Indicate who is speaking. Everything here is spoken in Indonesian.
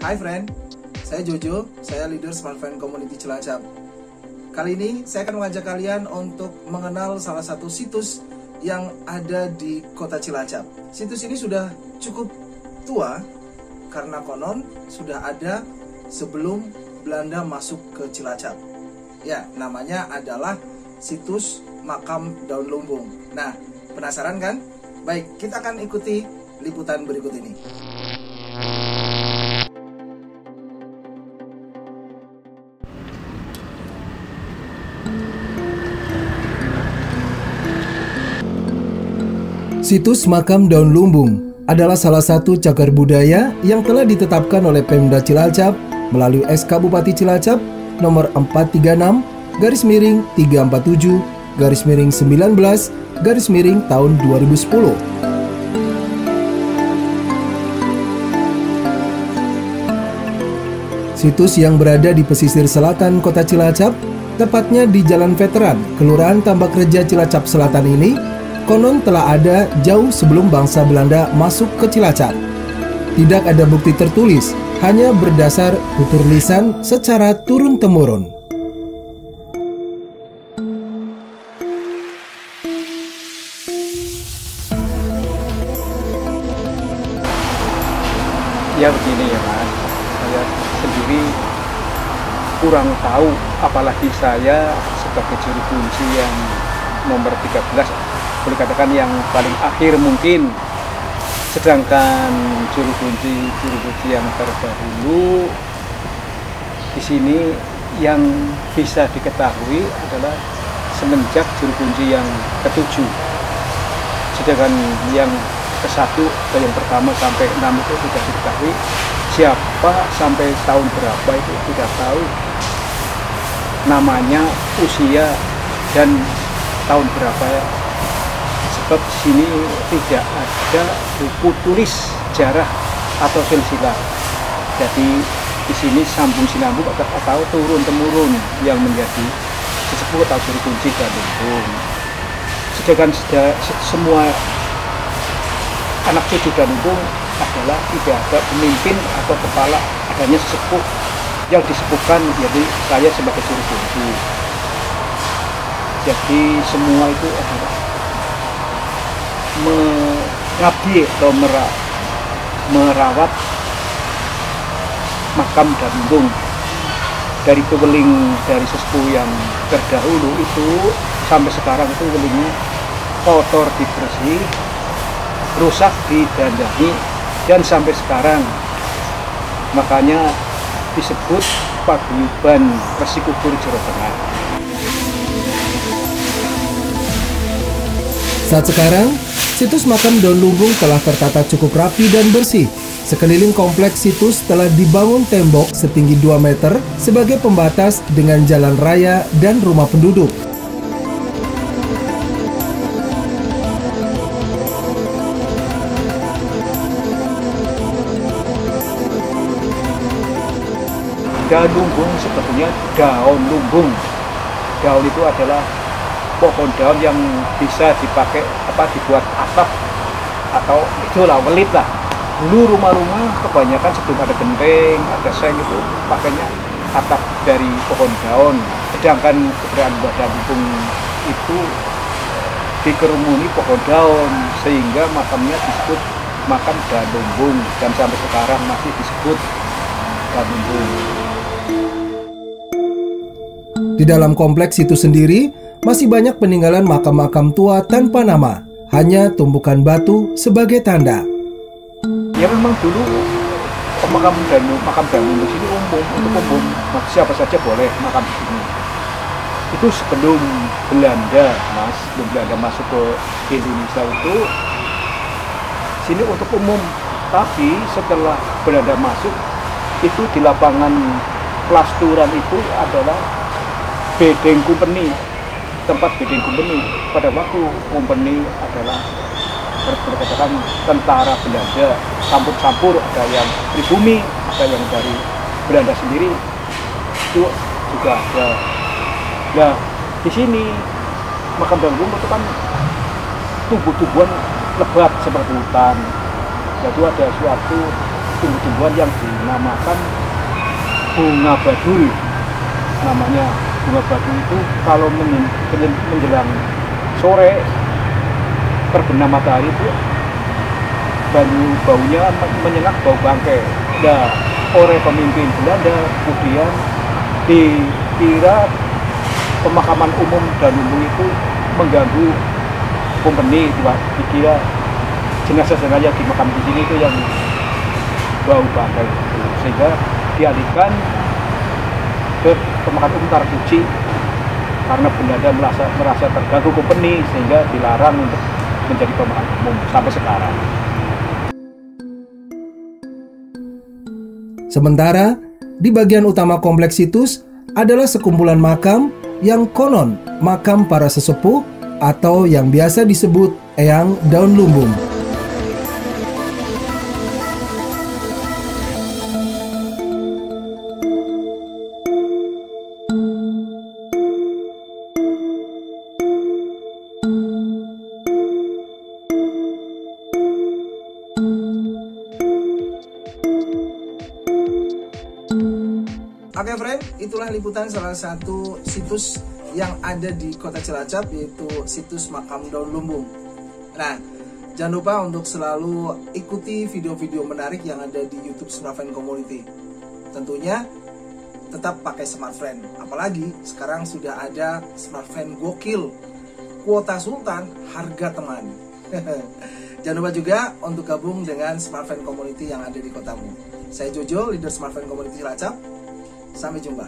Speaker 1: Hai friend, saya Jojo, saya leader Smart Friend Community Cilacap. Kali ini saya akan mengajak kalian untuk mengenal salah satu situs yang ada di kota Cilacap. Situs ini sudah cukup tua karena konon sudah ada sebelum Belanda masuk ke Cilacap. Ya, namanya adalah situs Makam Daun Lumbung. Nah, penasaran kan? Baik, kita akan ikuti liputan berikut ini. Situs Makam Daun Lumbung adalah salah satu cagar budaya yang telah ditetapkan oleh Pemda Cilacap melalui SK Bupati Cilacap nomor 436/347/19 tahun 2010. Situs yang berada di pesisir selatan kota Cilacap, tepatnya di Jalan Veteran, Kelurahan Tambak Reja, Cilacap Selatan ini, konon telah ada jauh sebelum bangsa Belanda masuk ke Cilacap. Tidak ada bukti tertulis, hanya berdasar tutur lisan secara turun-temurun.
Speaker 2: Ya begini ya Mas, saya sendiri kurang tahu, apalagi saya sebagai juru kunci yang nomor 13, boleh katakan yang paling akhir mungkin. Sedangkan juru kunci yang terdahulu di sini yang bisa diketahui adalah semenjak juru kunci yang ke-7. Sedangkan yang ke-1 dan yang pertama sampai 6 itu tidak diketahui. Siapa sampai tahun berapa itu tidak tahu. Namanya, usia, dan tahun berapa ya. Sebab di sini tidak ada buku tulis sejarah atau silsilah. Jadi di sini sambung sinambung atau turun temurun yang menjadi sesepuh atau juru kunci dan lumbung. Sedangkan semua anak cucu dan lumbung adalah tidak ada pemimpin atau kepala, adanya sesepuh yang disepuhkan, jadi saya sebagai juru kunci. Jadi semua itu adalah mengabdi atau merawat makam dan lumbung. Dari keweling dari sesepuh yang terdahulu itu sampai sekarang itu welingnya kotor dibersih, rusak didandani, dan sampai sekarang makanya disebut Paguyuban Resi Kubur Jawa Tengah.
Speaker 1: Saat sekarang, situs Makam Daun Lumbung telah tertata cukup rapi dan bersih. Sekeliling kompleks situs telah dibangun tembok setinggi 2 meter sebagai pembatas dengan jalan raya dan rumah penduduk.
Speaker 2: Daun lumbung sebetulnya daun lumbung. Daun itu adalah pohon daun yang bisa dipakai dibuat atap atau itulah welit lah. Dulu rumah-rumah kebanyakan sebelum ada genteng, ada seng itu pakainya atap dari pohon daun. Sedangkan keberadaan daun lumbung itu dikerumuni pohon daun sehingga makamnya disebut makam daun lumbung, dan sampai sekarang masih disebut daun lumbung.
Speaker 1: Di dalam kompleks itu sendiri, masih banyak peninggalan makam-makam tua tanpa nama, hanya tumpukan batu sebagai tanda.
Speaker 2: Ya memang dulu makam daun lumbung sini umum, untuk umum, siapa saja boleh makam di sini. Itu sebelum Belanda, sebelum Belanda masuk ke Indonesia itu sini untuk umum. Tapi setelah Belanda masuk, itu di lapangan Plasturan itu adalah bedeng kumpeni, tempat bedeng kumpeni. Pada waktu kumpeni adalah berdasarkan tentara Belanda, campur-campur, ada yang pribumi, ada yang dari Belanda sendiri, itu juga ada. Nah, di sini makam daun lumbung itu kan tumbuh-tumbuhan lebat seperti hutan. Jadi ada suatu tumbuh-tumbuhan yang dinamakan bunga badul. Namanya bunga badul itu kalau menjelang sore terbenam matahari itu baunya menyengat, bau bangkai. Nah, oleh pemimpin Belanda kemudian dikira pemakaman umum Danumbung itu mengganggu company, dikira jenazah-jenazah yang dimakam di sini itu yang bau bangkai itu, sehingga dialihkan ke pemakaman umum Tartuji karena Belanda merasa terganggu company, sehingga dilarang untuk menjadi pemakaman umum sampai sekarang.
Speaker 1: Sementara di bagian utama kompleks situs adalah sekumpulan makam yang konon makam para sesepuh atau yang biasa disebut Eyang Daun Lumbung. Oke friend, itulah liputan salah satu situs yang ada di Kota Cilacap, yaitu situs Makam Daun Lumbung. Nah, jangan lupa untuk selalu ikuti video-video menarik yang ada di YouTube Smartfriend Community. Tentunya tetap pakai Smartfriend, apalagi sekarang sudah ada Smartfriend gokil, kuota sultan, harga teman. Jangan lupa juga untuk gabung dengan Smartfriend Community yang ada di kotamu. Saya Jojo, leader Smartfriend Community Cilacap. Sampai jumpa.